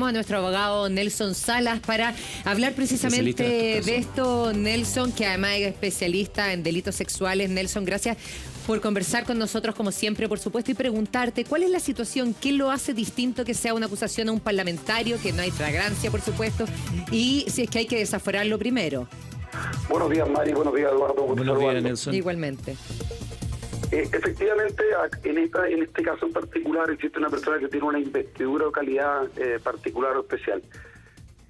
tenemos a nuestro abogado Nelson Salas para hablar precisamente de esto. Nelson, que además es especialista en delitos sexuales. Nelson, gracias por conversar con nosotros como siempre, por supuesto, y preguntarte cuál es la situación, qué lo hace distinto que sea una acusación a un parlamentario, que no hay flagrancia, por supuesto, y si es que hay que desaforarlo primero. Buenos días, Mari. Buenos días, Eduardo. Buenos días, Nelson. Igualmente. Efectivamente, en este caso en particular existe una persona que tiene una investidura o calidad particular o especial.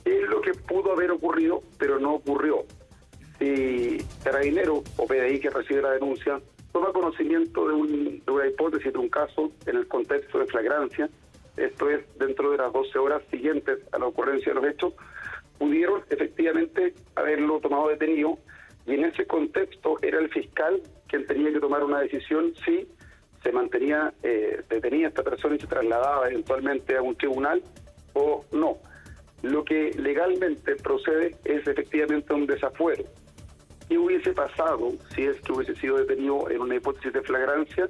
Es lo que pudo haber ocurrido, pero no ocurrió. Si Carabinero o PDI que recibe la denuncia toma conocimiento de una hipótesis, de un caso en el contexto de flagrancia, esto es dentro de las 12 horas siguientes a la ocurrencia de los hechos, pudieron efectivamente haberlo tomado detenido, y en ese contexto era el fiscal quien tenía que tomar una decisión si se mantenía detenida esta persona y se trasladaba eventualmente a un tribunal o no. Lo que legalmente procede es efectivamente un desafuero. ¿Qué hubiese pasado si es que hubiese sido detenido en una hipótesis de flagrancia?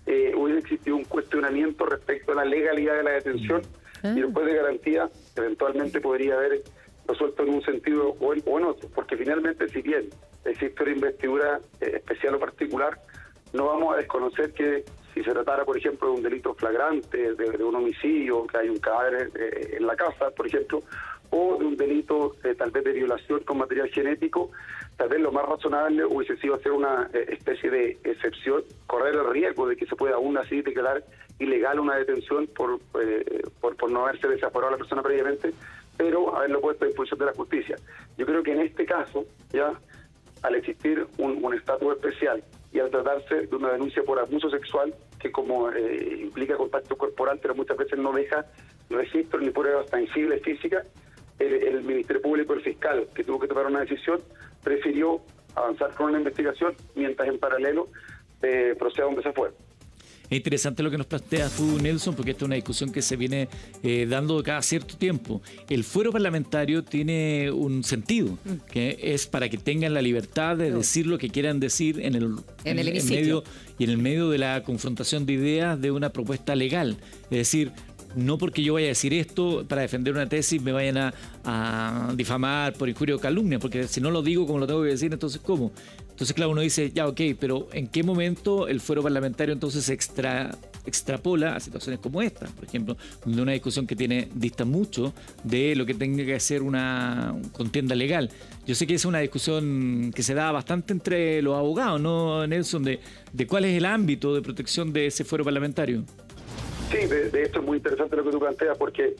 Hubiese existido un cuestionamiento respecto a la legalidad de la detención y después de garantía eventualmente podría haber resuelto en un sentido o en otro, porque finalmente, si bien existe una investidura especial o particular, no vamos a desconocer que si se tratara, por ejemplo, de un delito flagrante, de un homicidio, que hay un cadáver en la casa, por ejemplo, o de un delito tal vez de violación con material genético, tal vez lo más razonable hubiese sido hacer una especie de excepción, correr el riesgo de que se pueda aún así declarar ilegal una detención por no haberse desaforado a la persona previamente, pero haberlo puesto a disposición de la justicia. Yo creo que en este caso, ya al existir un estatus especial y al tratarse de una denuncia por abuso sexual, que como implica contacto corporal, pero muchas veces no deja registro ni pruebas tangibles físicas, el Ministerio Público, el fiscal, que tuvo que tomar una decisión, prefirió avanzar con una investigación, mientras en paralelo proceda un desafuero. Es interesante lo que nos planteas tú, Nelson, porque esta es una discusión que se viene dando cada cierto tiempo. El fuero parlamentario tiene un sentido, que es para que tengan la libertad de decir lo que quieran decir en el medio, y en el medio de la confrontación de ideas de una propuesta legal. Es decir, no porque yo vaya a decir esto para defender una tesis me vayan a difamar por injuria o calumnia, porque si no lo digo como lo tengo que decir, entonces ¿cómo? Entonces, claro, uno dice, ya, ok, pero ¿en qué momento el fuero parlamentario entonces se extrapola a situaciones como esta? Por ejemplo, donde una discusión que dista mucho de lo que tenga que ser una contienda legal. Yo sé que es una discusión que se da bastante entre los abogados, ¿no, Nelson? De cuál es el ámbito de protección de ese fuero parlamentario. Sí, de hecho es muy interesante lo que tú planteas, porque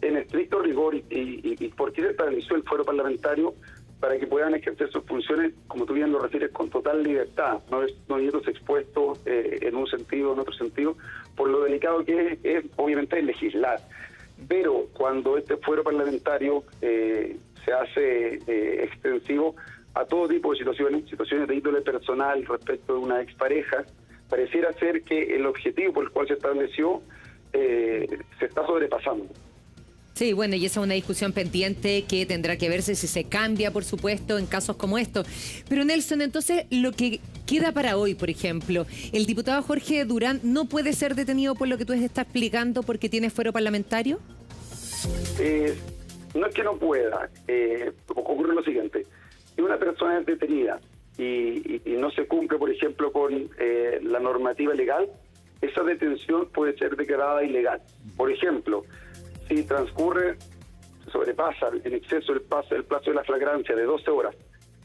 en estricto rigor y por qué se estableció el fuero parlamentario, para que puedan ejercer sus funciones, como tú bien lo refieres, con total libertad, no viéndose expuestos en un sentido o en otro sentido, por lo delicado que es obviamente legislar. Pero cuando este fuero parlamentario se hace extensivo a todo tipo de situaciones de índole personal respecto de una expareja, pareciera ser que el objetivo por el cual se estableció se está sobrepasando. Sí, bueno, y esa es una discusión pendiente que tendrá que verse si se cambia, por supuesto, en casos como estos. Pero Nelson, entonces, lo que queda para hoy, por ejemplo, el diputado Jorge Durán no puede ser detenido por lo que tú estás explicando porque tiene fuero parlamentario. No es que no pueda, ocurre lo siguiente: si una persona es detenida y no se cumple, por ejemplo, con la normativa legal, esa detención puede ser declarada ilegal. Por ejemplo, si transcurre, se sobrepasa en exceso el plazo de la flagrancia de 12 horas,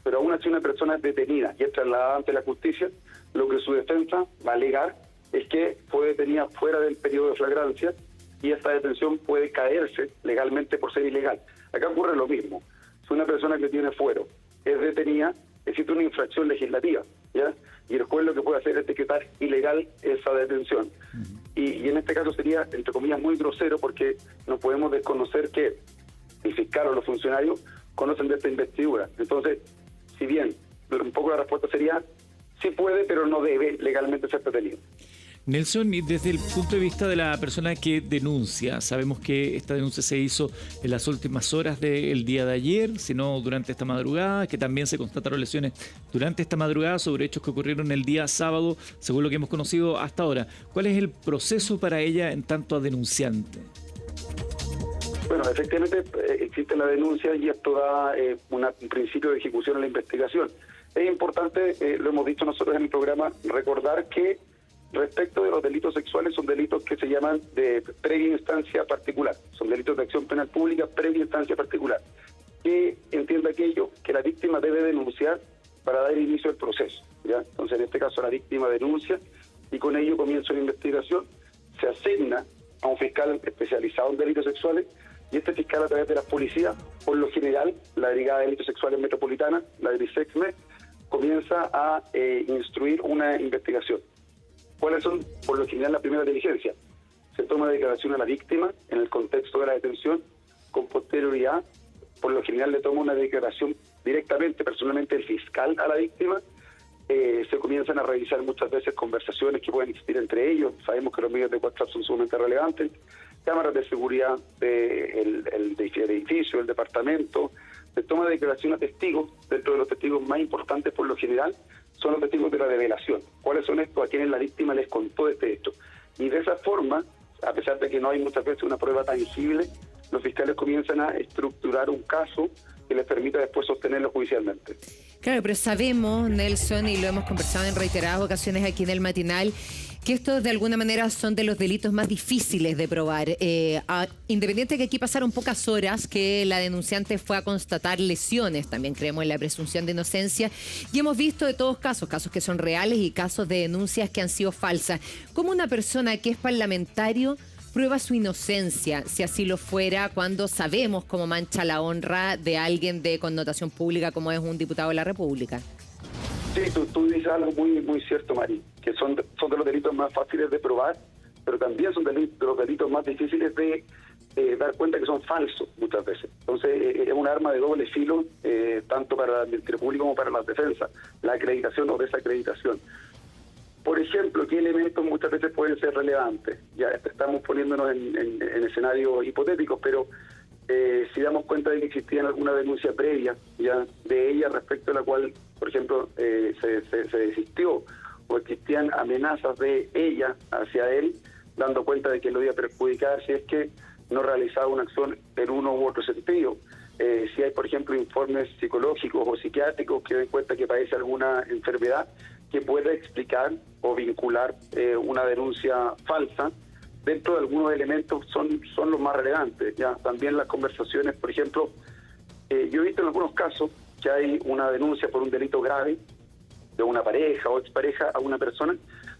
pero aún así una persona es detenida y es trasladada ante la justicia, lo que su defensa va a alegar es que fue detenida fuera del periodo de flagrancia y esta detención puede caerse legalmente por ser ilegal. Acá ocurre lo mismo. Si una persona que tiene fuero es detenida, existe una infracción legislativa, ¿ya? Y el juez lo que puede hacer es decretar ilegal esa detención. Y en este caso sería, entre comillas, muy grosero, porque no podemos desconocer que el fiscal o los funcionarios conocen de esta investidura. Entonces, si bien un poco la respuesta sería, sí puede, pero no debe legalmente ser detenido. Nelson, y desde el punto de vista de la persona que denuncia, sabemos que esta denuncia se hizo en las últimas horas del día de ayer, sino durante esta madrugada, que también se constataron lesiones durante esta madrugada sobre hechos que ocurrieron el día sábado, según lo que hemos conocido hasta ahora. ¿Cuál es el proceso para ella en tanto a denunciante? Bueno, efectivamente existe la denuncia y esto da un principio de ejecución en la investigación. Es importante, lo hemos dicho nosotros en el programa, recordar que respecto de los delitos sexuales son delitos que se llaman de previa instancia particular, son delitos de acción penal pública previa instancia particular. Que entienda aquello que la víctima debe denunciar para dar inicio al proceso, ¿ya? Entonces, en este caso, la víctima denuncia y con ello comienza una investigación, se asigna a un fiscal especializado en delitos sexuales y este fiscal, a través de las policías, por lo general, la Brigada de Delitos Sexuales Metropolitana, la DRISEXME, comienza a instruir una investigación. ¿Cuáles son, por lo general, la primera diligencia? Se toma declaración a la víctima en el contexto de la detención, con posterioridad, por lo general le toma una declaración directamente, personalmente, el fiscal a la víctima. Se comienzan a revisar muchas veces conversaciones que pueden existir entre ellos. Sabemos que los medios de WhatsApp son sumamente relevantes. Cámaras de seguridad del edificio, del departamento. Se toma declaración a testigos. Dentro de los testigos más importantes, por lo general, son los testigos de la revelación. ¿Cuáles son estos? A quienes la víctima les contó este hecho. Y de esa forma, a pesar de que no hay muchas veces una prueba tangible, los fiscales comienzan a estructurar un caso que les permita después sostenerlo judicialmente. Claro, pero sabemos, Nelson, y lo hemos conversado en reiteradas ocasiones aquí en el matinal, que estos de alguna manera son de los delitos más difíciles de probar. Independiente de que aquí pasaron pocas horas, que la denunciante fue a constatar lesiones, también creemos en la presunción de inocencia, y hemos visto de todos casos que son reales y casos de denuncias que han sido falsas. ¿Cómo una persona que es parlamentario prueba su inocencia, si así lo fuera, cuando sabemos cómo mancha la honra de alguien de connotación pública como es un diputado de la República? Sí, tú dices algo muy cierto, Mari, que son de los delitos más fáciles de probar, pero también son de los delitos más difíciles de dar cuenta que son falsos muchas veces. Entonces, es un arma de doble filo, tanto para el Ministerio Público como para la defensa, la acreditación o desacreditación. Por ejemplo, ¿qué elementos muchas veces pueden ser relevantes? Ya estamos poniéndonos en escenarios hipotéticos, pero si damos cuenta de que existía alguna denuncia previa ya de ella respecto a la cual, por ejemplo, se desistió, o existían amenazas de ella hacia él, dando cuenta de que lo iba a perjudicar si es que no realizaba una acción en uno u otro sentido. Si hay, por ejemplo, informes psicológicos o psiquiátricos que den cuenta que padece alguna enfermedad que pueda explicar o vincular una denuncia falsa, dentro de algunos elementos son los más relevantes. Ya también las conversaciones, por ejemplo, yo he visto en algunos casos que hay una denuncia por un delito grave de una pareja o expareja a una persona,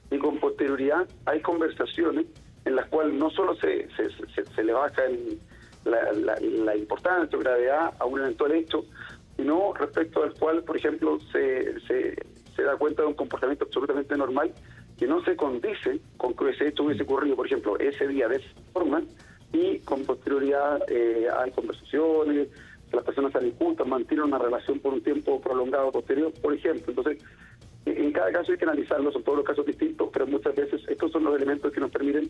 y con posterioridad hay conversaciones en las cuales no solo se le baja la importancia o gravedad a un eventual hecho, sino respecto al cual, por ejemplo, se da cuenta de un comportamiento absolutamente normal que no se condice con que ese hecho hubiese ocurrido, por ejemplo, ese día de esa forma, y con posterioridad hay conversaciones, las personas salen juntas, mantienen una relación por un tiempo prolongado posterior, por ejemplo. Entonces, en cada caso hay que analizarlo, son todos los casos distintos, pero muchas veces estos son los elementos que nos permiten